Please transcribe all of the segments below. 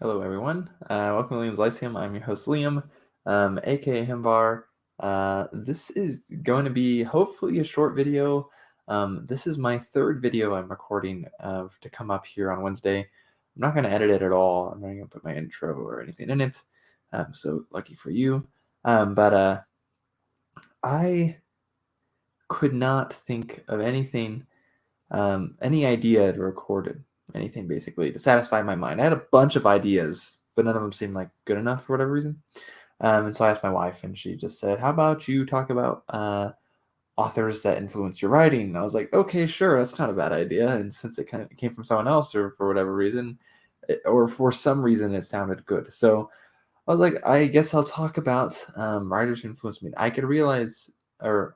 Hello, everyone. Welcome to Liam's Lyceum. I'm your host, Liam, aka Himbar. This is going to be hopefully a short video. This is my third video I'm recording to come up here on Wednesday. I'm not going to edit it at all. I'm not going to put my intro or anything in it. So lucky for you. But I could not think of anything, any idea to record anything basically to satisfy my mind. I had a bunch of ideas, but none of them seemed like good enough for whatever reason. And so I asked my wife, and she just said, "How about you talk about authors that influence your writing?" And I was like, "Okay, sure, that's not a bad idea." And since it kind of came from someone else, or for whatever reason, or for some reason, it sounded good. So I was like, I guess I'll talk about writers who influenced me. I could realize, wow,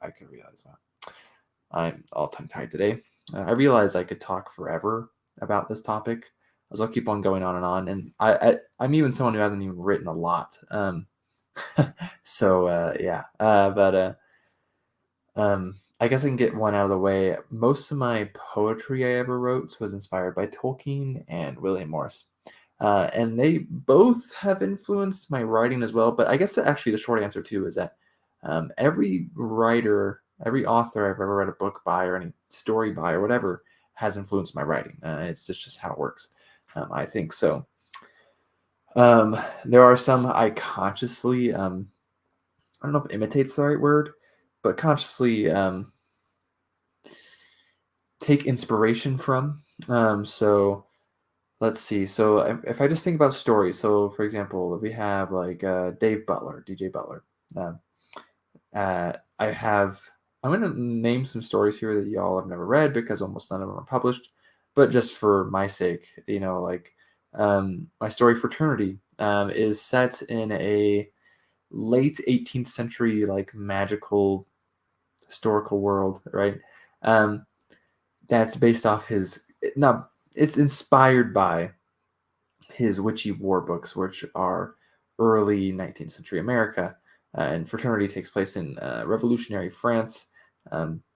I'm all tongue-tied today. I realized I could talk forever about this topic. I'll keep on going on and on. And I'm even someone who hasn't even written a lot. I guess I can get one out of the way. Most of my poetry I ever wrote was inspired by Tolkien and William Morris. And they both have influenced my writing as well. But I guess actually the short answer too is that every writer, every author I've ever read a book by or any story by or whatever has influenced my writing. It's just how it works. I think so. There are some I consciously, I don't know if imitate's the right word, but consciously take inspiration from. So let's see. So if I just think about stories, so for example, if we have like Dave Butler, DJ Butler, um, I'm going to name some stories here that y'all have never read because almost none of them are published, but just for my sake, like my story Fraternity is set in a late 18th century, like magical historical world, right? Um, that's based off it's inspired by his witchy war books, which are early 19th century America. And Fraternity takes place in revolutionary France.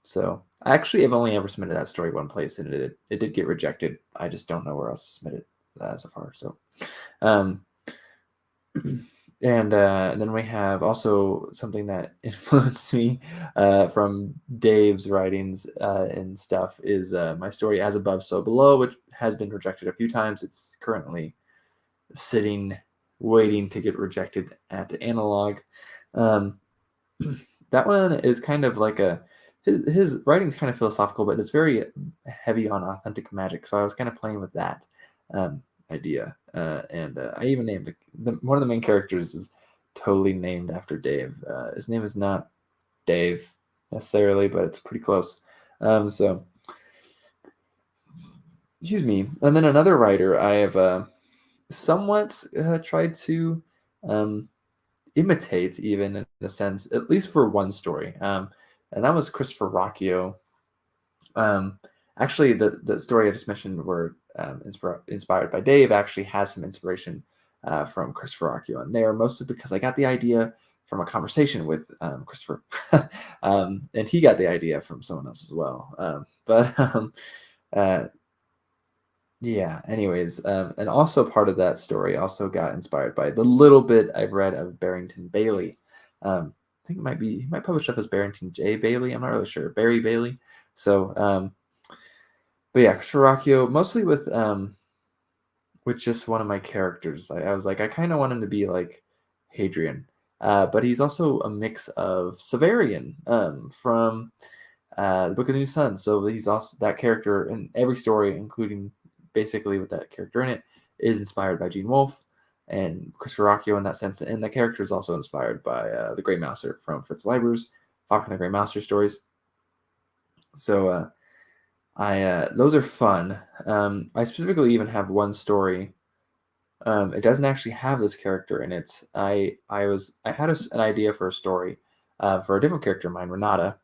So I actually have only ever submitted that story one place, and it did get rejected. I just don't know where else to submit it so far. So, um, and then we have also something that influenced me from Dave's writings and stuff is my story As Above, So Below, which has been rejected a few times. It's currently sitting waiting to get rejected at the analog. Um, that one is kind of like his writing's kind of philosophical, but it's very heavy on authentic magic. So I was kind of playing with that idea, and I even named one of the main characters is totally named after Dave. His name is not Dave necessarily, but it's pretty close. So excuse me. And then another writer I have somewhat tried to imitate, even in a sense, at least for one story. And that was Christopher Rocchio. Um, Actually, the story I just mentioned, were inspired by Dave, actually has some inspiration from Christopher Rocchio in there, mostly because I got the idea from a conversation with Christopher, and he got the idea from someone else as well. Uh, yeah, anyways, and also part of that story also got inspired by the little bit I've read of Barrington Bailey. I think he might publish stuff as Barrington J. Bailey. I'm not really sure. Barry Bailey. So, but yeah, Siracchio, mostly with just one of my characters. I was like, I kind of want him to be like Hadrian, but he's also a mix of Severian from the Book of the New Sun. So he's also that character in every story, including basically with that character in it, is inspired by Gene Wolfe and Christopher Rocchio in that sense. And the character is also inspired by the Grey Mouser from Fritz Leiber's Fox and the Grey Mouser stories. So those are fun. I specifically even have one story. It doesn't actually have this character in it. I had an idea for a story for a different character of mine, Renata.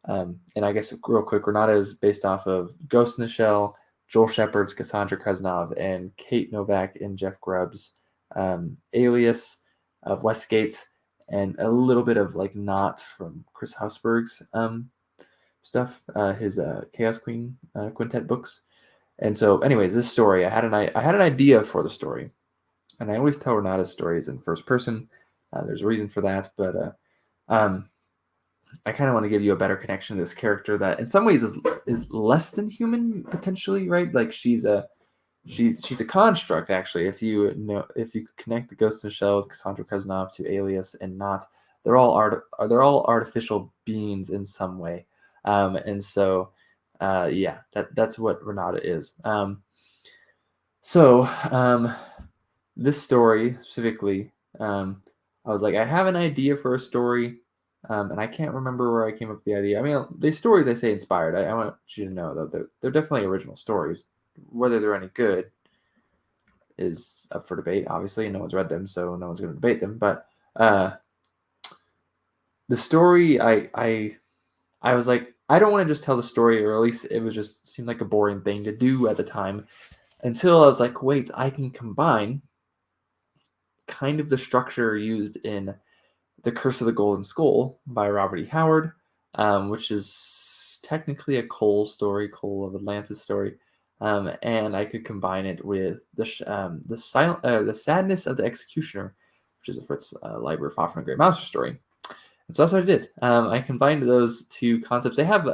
And I guess real quick, Renata is based off of Ghost in the Shell, Joel Shepard's Cassandra Kreznov, and Kate Novak and Jeff Grubb's Alias of Westgate, and a little bit of like Not from Chris Husberg's stuff, his Chaos Queen quintet books. And so, anyways, this story, I had an idea for the story, and I always tell Renata's stories in first person. There's a reason for that, but I kind of want to give you a better connection to this character that, in some ways, is less than human potentially, right? Like she's a construct, actually. If you connect the Ghost in the Shell with Cassandra Krasnov to Alias and not, they're all artificial beings in some way, and so yeah, that's what Renata is. So this story specifically, I was like, I have an idea for a story, and I can't remember where I came up with the idea. I mean, these stories I say inspired. I want you to know that they're definitely original stories. Whether they're any good is up for debate. Obviously, no one's read them, so no one's going to debate them. But the story, I was like, I don't want to just tell the story, or at least it was just seemed like a boring thing to do at the time, until I was like, wait, I can combine kind of the structure used in The Curse of the Golden Skull by Robert E. Howard, which is technically a Cole story, Cole of Atlantis story, and I could combine it with the Sadness of the Executioner, which is a Fritz Leiber Fafner Great Mouser story. And so that's what I did. I combined those two concepts. They have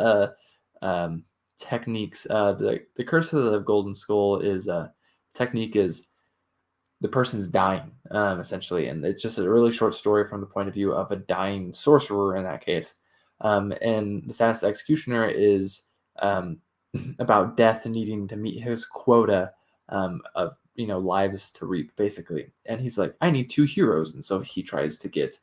techniques. The Curse of the Golden Skull is technique is the person's dying, essentially, and it's just a really short story from the point of view of a dying sorcerer in that case. And the Sadness of the Executioner is about death and needing to meet his quota of lives to reap, basically. And he's like, I need 2 heroes, and so he tries to get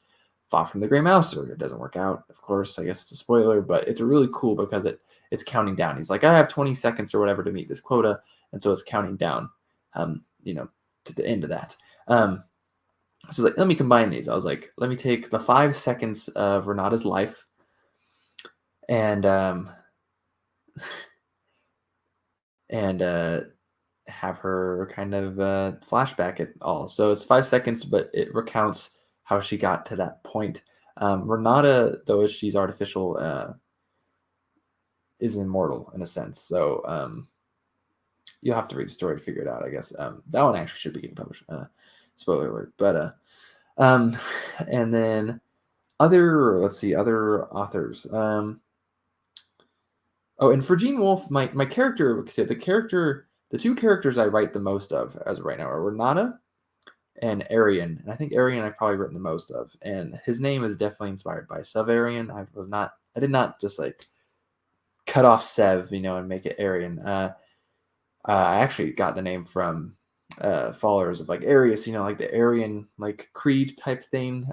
fought from the Grey Mouser. It doesn't work out, of course. I guess it's a spoiler, but it's really cool because it's counting down. He's like, I have 20 seconds or whatever to meet this quota, and so it's counting down. To the end of that. So like, let me combine these. I was like, let me take the 5 seconds of Renata's life and have her kind of flashback it all. So it's 5 seconds, but it recounts how she got to that point. Renata, though she's artificial, is immortal in a sense. So you'll have to read the story to figure it out, I guess. That one actually should be getting published. Spoiler alert. But and then other authors. And for Gene Wolfe, my character, the 2 characters I write the most of as of right now are Renata and Arian. And I think Arian I've probably written the most of. And his name is definitely inspired by Severian. I did not just like cut off Sev, and make it Arian. I actually got the name from followers of like Arius, like the Aryan like creed type thing.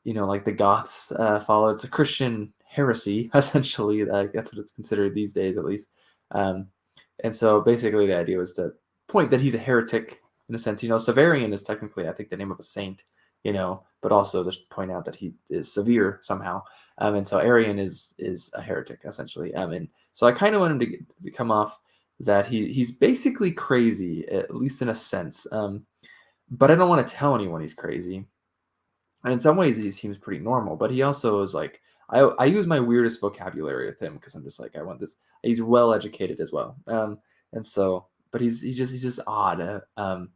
Like the Goths follow. It's a Christian heresy, essentially. That's what it's considered these days, at least. And so basically the idea was to point that he's a heretic in a sense. Severian is technically, I think, the name of a saint, but also to point out that he is severe somehow. And so Arian is a heretic, essentially. And so I kind of want him to come off that he's basically crazy, at least in a sense. But I don't want to tell anyone he's crazy. And in some ways, he seems pretty normal. But he also is like, I use my weirdest vocabulary with him because I'm just like, I want this. He's well educated as well. And so, but he's just odd. I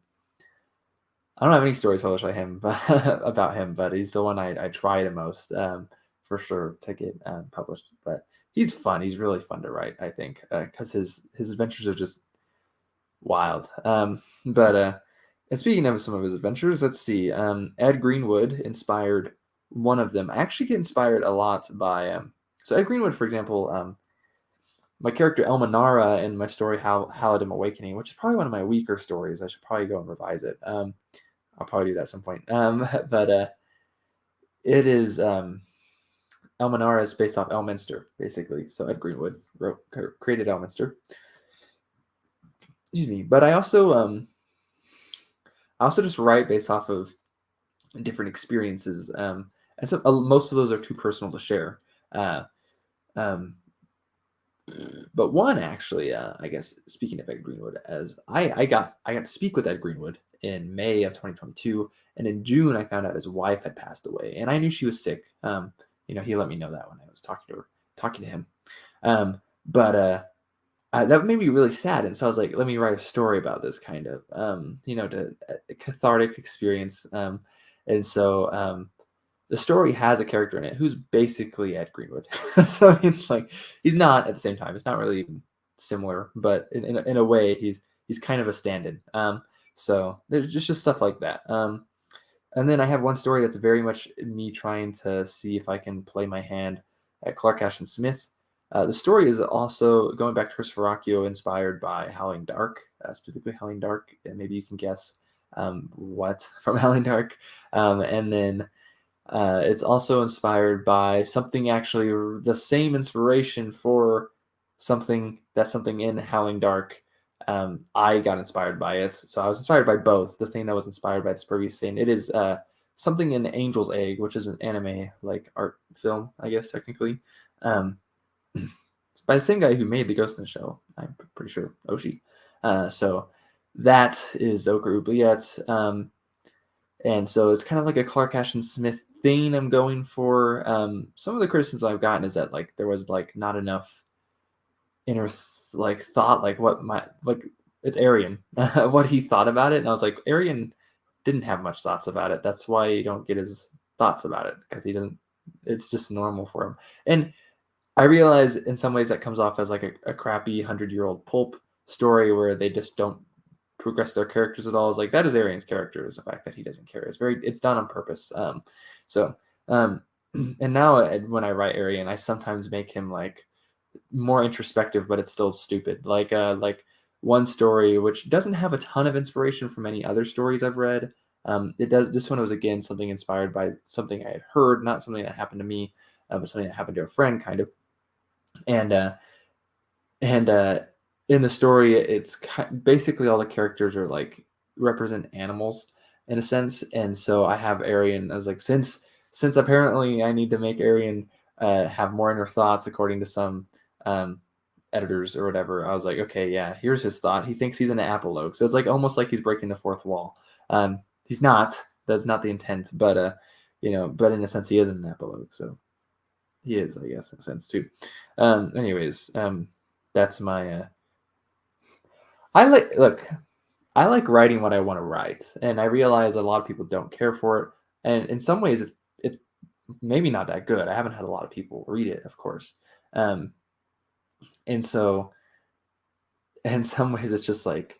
don't have any stories published by him about him, but he's the one I try the most for sure to get published. But he's fun. He's really fun to write, I think, because his adventures are just wild. And speaking of some of his adventures, let's see. Ed Greenwood inspired one of them. I actually get inspired a lot by so Ed Greenwood, for example, my character Elmanara in my story Halidom Awakening, which is probably one of my weaker stories. I should probably go and revise it. I'll probably do that at some point. But it is Elmanara is based off Elminster, basically. So Ed Greenwood created Elminster. Excuse me. But I also just write based off of different experiences, and so most of those are too personal to share. But one actually, I guess, speaking of Ed Greenwood, as I got to speak with Ed Greenwood in May of 2022, and in June I found out his wife had passed away, and I knew she was sick. He let me know that when I was talking to him. that made me really sad, and so I was like, let me write a story about this kind of, to a cathartic experience. And so the story has a character in it who's basically Ed Greenwood. So I mean, like, he's not at the same time. It's not really similar, but in a way, he's kind of a stand-in. So there's just stuff like that. And then I have one story that's very much me trying to see if I can play my hand at Clark Ashton Smith. The story is also going back to Christopher Rocchio, inspired by Howling Dark, specifically Howling Dark, and maybe you can guess what from Howling Dark. And then it's also inspired by something, actually the same inspiration for something in Howling Dark. I got inspired by it, so I was inspired by both. The thing that was inspired by this previous thing, it is something in Angel's Egg, which is an anime like art film, I guess technically. Um, it's by the same guy who made the Ghost in the Shell. I'm pretty sure, Oshi. So that is Okaroo Bliet. And so it's kind of like a Clark Ashton Smith thing I'm going for. Some of the criticisms I've gotten is that like there was like not enough inner like thought, like what my like it's Arian, what he thought about it, and I was like, Arian didn't have much thoughts about it. That's why you don't get his thoughts about it, because he doesn't. It's just normal for him. And I realize in some ways that comes off as like a crappy 100-year-old pulp story where they just don't progress their characters at all. Is like, that is Arian's character, is the fact that he doesn't care. It's done on purpose. So um, and now when I write Arian, I sometimes make him like more introspective, but it's still stupid. Like one story which doesn't have a ton of inspiration from any other stories I've read. It does. This one was again something inspired by something I had heard, not something that happened to me, but something that happened to a friend, kind of. And in the story, it's basically all the characters are like represent animals in a sense, and so I have Arian. I was like, since apparently I need to make Arian have more inner thoughts according to some editors or whatever. I was like, okay, yeah, here's his thought. He thinks he's an apologue, so it's like almost like he's breaking the fourth wall. He's not. That's not the intent, but but in a sense, he is an apologue. So he is, I guess, in a sense too. Anyways, that's my. I like writing what I want to write, and I realize a lot of people don't care for it, and in some ways, it's maybe not that good. I haven't had a lot of people read it, of course, um, and so in some ways, it's just like,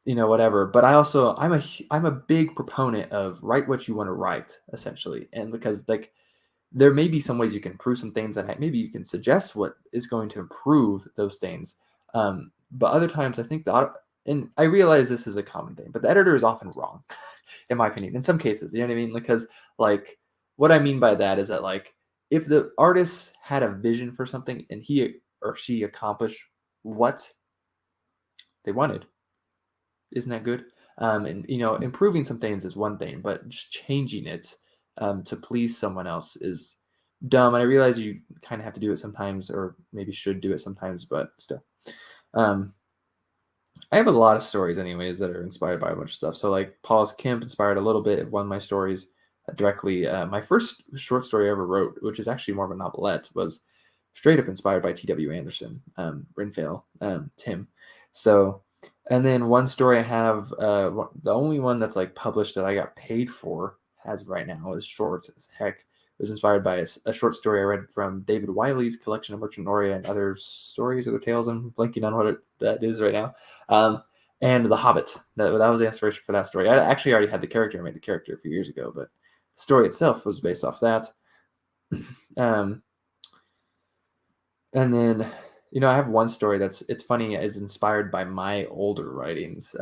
whatever. But I'm a big proponent of write what you want to write, essentially, and because like there may be some ways you can improve some things, and maybe you can suggest what is going to improve those things. But other times, I think and I realize this is a common thing, but the editor is often wrong, in my opinion, in some cases. You know what I mean? Because like what I mean by that is that like if the artist had a vision for something and he or she accomplished what they wanted, isn't that good? And improving some things is one thing, but just changing it to please someone else is dumb. And I realize you kind of have to do it sometimes, or maybe should do it sometimes, but still. I have a lot of stories, anyways, that are inspired by a bunch of stuff. So, like, Paul's Kemp inspired a little bit of one of my stories directly. My first short story I ever wrote, which is actually more of a novelette, was straight up inspired by T.W. Anderson, Renfail, Tim. So, and then one story I have, the only one that's like published that I got paid for as of right now is short as heck. It was inspired by a short story I read from David Wiley's collection of Merchant Noria and other stories or tales. I'm blanking on what that is right now. And The Hobbit. That was the inspiration for that story. I actually already had the character. I made the character a few years ago, but the story itself was based off that. And then, I have one story it's funny, is inspired by my older writings.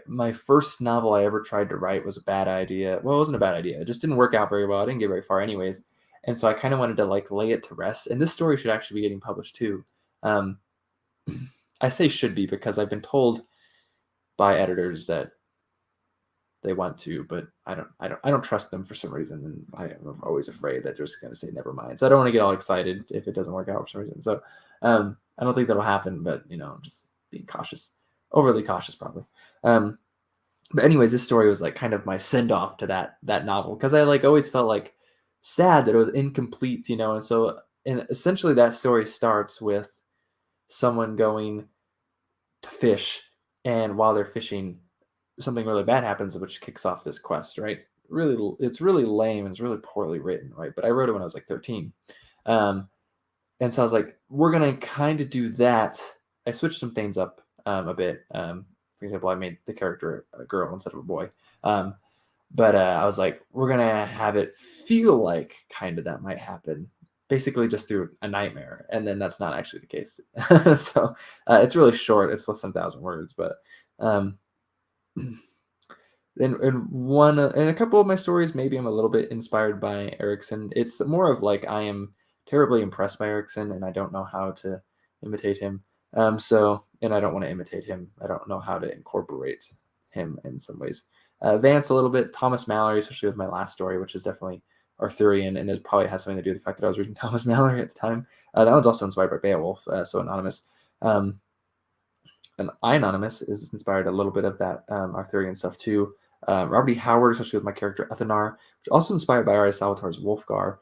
My first novel I ever tried to write was a bad idea. Well, it wasn't a bad idea. It just didn't work out very well. I didn't get very far anyways. And so I kind of wanted to like lay it to rest. And this story should actually be getting published too. I say should be because I've been told by editors that they want to, but I don't trust them for some reason, and I'm always afraid that they're just going to say never mind. So I don't want to get all excited if it doesn't work out for some reason. So I don't think that'll happen, but just being cautious, overly cautious probably. But anyways, this story was like kind of my send off to that novel, because I like always felt like sad that it was incomplete, and so essentially that story starts with someone going to fish, and while they're fishing, something really bad happens, which kicks off this quest, right? Really, it's really lame and it's really poorly written, right? But I wrote it when I was like 13. Um, and so I was like, we're going to kind of do that. I switched some things up a bit. For example, I made the character a girl instead of a boy. But I was like, we're going to have it feel like kind of that might happen, basically just through a nightmare. And then that's not actually the case. So it's really short. It's less than 1,000 words. But um, in a couple of my stories, maybe I'm a little bit inspired by Erickson. It's more of like I am terribly impressed by Erickson, and I don't know how to imitate him. And I don't want to imitate him. I don't know how to incorporate him in some ways. Vance a little bit, Thomas Mallory, especially with my last story, which is definitely Arthurian, and it probably has something to do with the fact that I was reading Thomas Mallory at the time. That one's also inspired by Beowulf, so anonymous. And Anonymous is inspired a little bit of that Arthurian stuff too. Robert E. Howard, especially with my character Ethanar, which is also inspired by R.A. Salvatore's Wolfgar.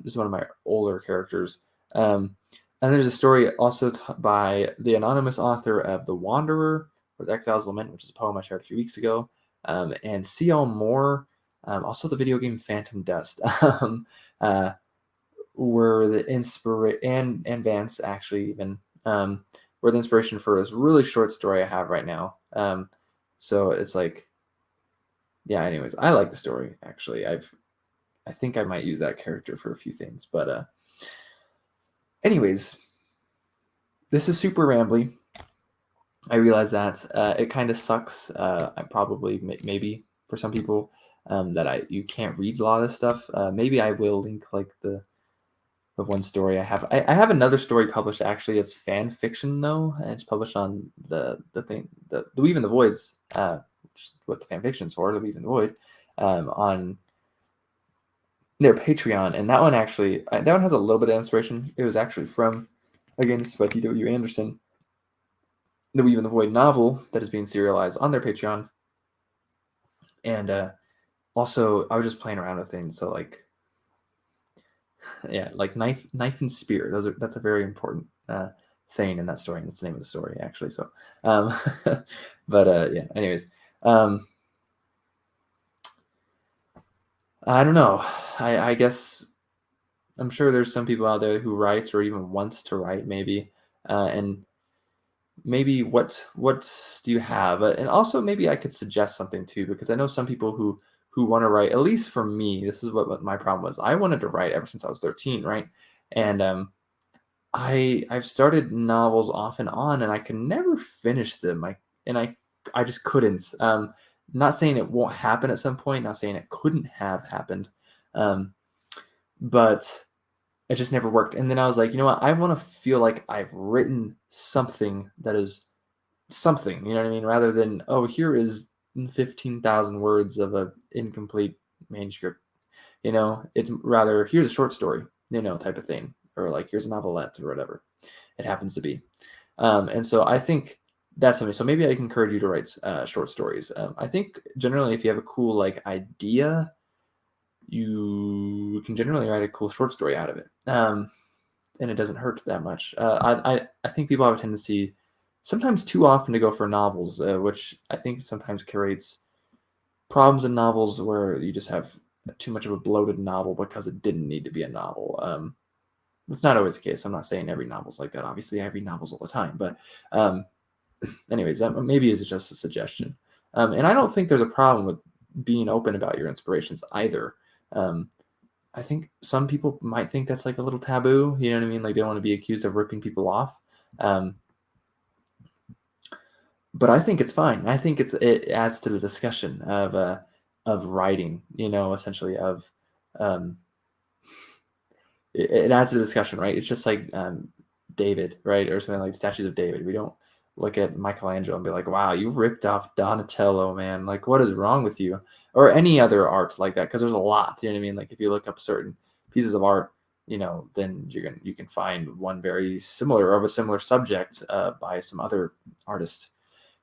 This is one of my older characters. And there's a story also by the anonymous author of The Wanderer, or The Exile's Lament, which is a poem I shared a few weeks ago. And C.L. Moore, also the video game Phantom Dust, were the inspiration, and Vance actually even, were the inspiration for this really short story I have right now. So it's like, yeah, anyways, I like the story, actually. I think I might use that character for a few things, but anyways, this is super rambly. I realize that it kind of sucks. I probably maybe for some people that you can't read a lot of this stuff. Maybe I will link like the one story I have. I have another story published, actually. It's fan fiction though, and it's published on the thing, the Weave in the Voids, which is what the fan fiction's for, the Weave in the Void, on their Patreon. And that one actually, that one has a little bit of inspiration. It was actually from, again, this is by T.W. Anderson, the Weave in the Void novel that is being serialized on their Patreon. And also, I was just playing around with things, so like, yeah, like knife and spear. That's a very important thing in that story, and that's the name of the story, actually. So, but yeah. Anyways, I don't know. I guess I'm sure there's some people out there who writes or even wants to write, maybe, and maybe what do you have? And also maybe I could suggest something too, because I know some people who want to write. At least for me, this is what my problem was. I wanted to write ever since I was 13, right? And I've started novels off and on, and I can never finish them. I just couldn't. Not saying it won't happen at some point. Not saying it couldn't have happened, but it just never worked. And then I was like, you know what? I want to feel like I've written something that is something. You know what I mean? Rather than, oh, here is 15,000 words of a incomplete manuscript. You know, it's rather, here's a short story, you know, type of thing, or like here's a novelette or whatever it happens to be. And so I think that's something. So maybe I can encourage you to write short stories. I think generally, if you have a cool like idea, you can generally write a cool short story out of it, and it doesn't hurt that much. I think people have a tendency, sometimes too often, to go for novels, which I think sometimes creates problems in novels where you just have too much of a bloated novel because it didn't need to be a novel. It's not always the case. I'm not saying every novel's like that. Obviously, I read novels all the time. But anyways, maybe it's just a suggestion. And I don't think there's a problem with being open about your inspirations either. I think some people might think that's like a little taboo. You know what I mean? Like they don't want to be accused of ripping people off. But I think it's fine. I think it adds to the discussion of writing. You know, essentially of it adds to the discussion, right? It's just like David, right, or something like statues of David. We don't look at Michelangelo and be like, "Wow, you ripped off Donatello, man! Like, what is wrong with you?" Or any other art like that, because there's a lot. You know what I mean? Like, if you look up certain pieces of art, you know, then you can find one very similar or of a similar subject by some other artist,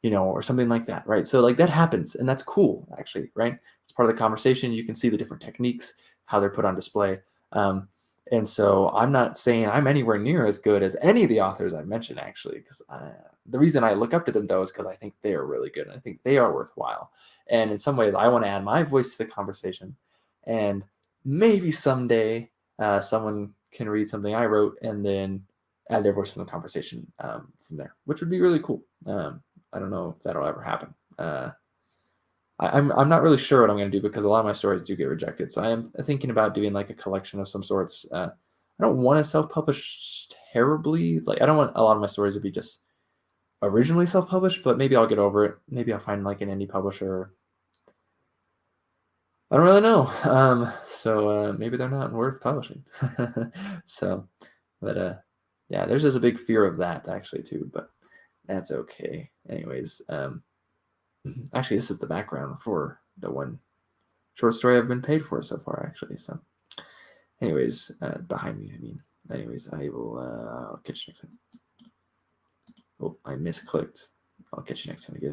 you know, or something like that, right? So like that happens, and that's cool, actually, right? It's part of the conversation. You can see the different techniques, how they're put on display. And so I'm not saying I'm anywhere near as good as any of the authors I mentioned, actually, because the reason I look up to them, though, is because I think they are really good and I think they are worthwhile. And in some ways, I want to add my voice to the conversation. And maybe someday someone can read something I wrote and then add their voice from the conversation from there, which would be really cool. I don't know if that'll ever happen. I'm not really sure what I'm going to do because a lot of my stories do get rejected. So I am thinking about doing like a collection of some sorts. I don't want to self-publish terribly. Like I don't want a lot of my stories to be just originally self-published, but maybe I'll get over it. Maybe I'll find like an indie publisher. I don't really know. So maybe they're not worth publishing. So, but yeah, there's just a big fear of that actually too. But that's okay. Anyways, actually, this is the background for the one short story I've been paid for so far, actually. So, anyways, behind me, I mean. Anyways, I will I'll catch you next time. Oh, I misclicked. I'll catch you next time again.